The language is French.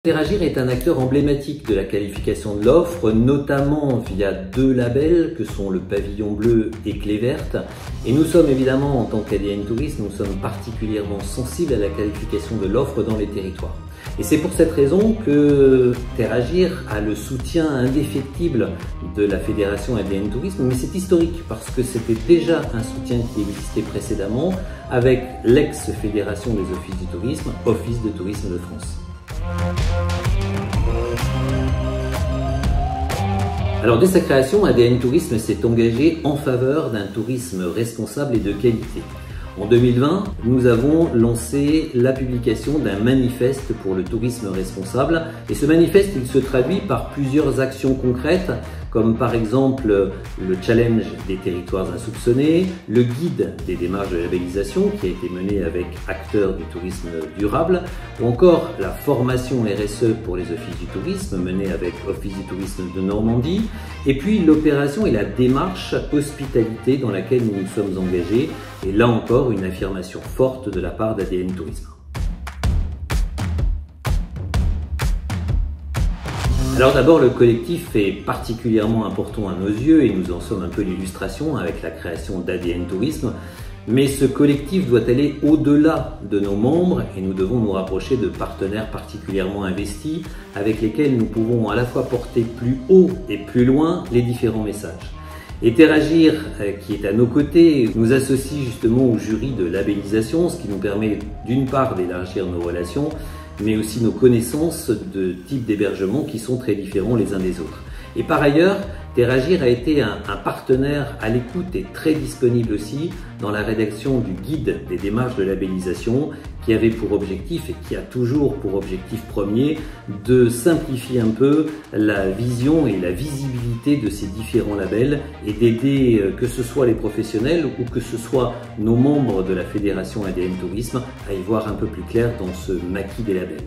Teragir est un acteur emblématique de la qualification de l'offre, notamment via deux labels que sont le Pavillon Bleu et Clé Verte. Et nous sommes évidemment, en tant qu'ADN Tourisme, nous sommes particulièrement sensibles à la qualification de l'offre dans les territoires. Et c'est pour cette raison que Teragir a le soutien indéfectible de la Fédération ADN Tourisme, mais c'est historique parce que c'était déjà un soutien qui existait précédemment avec l'ex-Fédération des Offices du Tourisme, Office de Tourisme de France. Alors dès sa création, ADN Tourisme s'est engagé en faveur d'un tourisme responsable et de qualité. En 2020, nous avons lancé la publication d'un manifeste pour le tourisme responsable et ce manifeste il se traduit par plusieurs actions concrètes comme par exemple le challenge des territoires insoupçonnés, le guide des démarches de labellisation qui a été mené avec acteurs du tourisme durable ou encore la formation RSE pour les offices du tourisme menée avec Office du tourisme de Normandie et puis l'opération et la démarche hospitalité dans laquelle nous nous sommes engagés et là encore une affirmation forte de la part d'ADN Tourisme. Alors d'abord, le collectif est particulièrement important à nos yeux et nous en sommes un peu l'illustration avec la création d'ADN Tourisme. Mais ce collectif doit aller au-delà de nos membres et nous devons nous rapprocher de partenaires particulièrement investis avec lesquels nous pouvons à la fois porter plus haut et plus loin les différents messages. Et Teragir, qui est à nos côtés, nous associe justement au jury de labellisation, ce qui nous permet d'une part d'élargir nos relations, mais aussi nos connaissances de types d'hébergement qui sont très différents les uns des autres. Et par ailleurs, Teragir a été un partenaire à l'écoute et très disponible aussi dans la rédaction du guide des démarches de labellisation qui avait pour objectif et qui a toujours pour objectif premier de simplifier un peu la vision et la visibilité de ces différents labels et d'aider que ce soit les professionnels ou que ce soit nos membres de la Fédération ADN Tourisme à y voir un peu plus clair dans ce maquis des labels.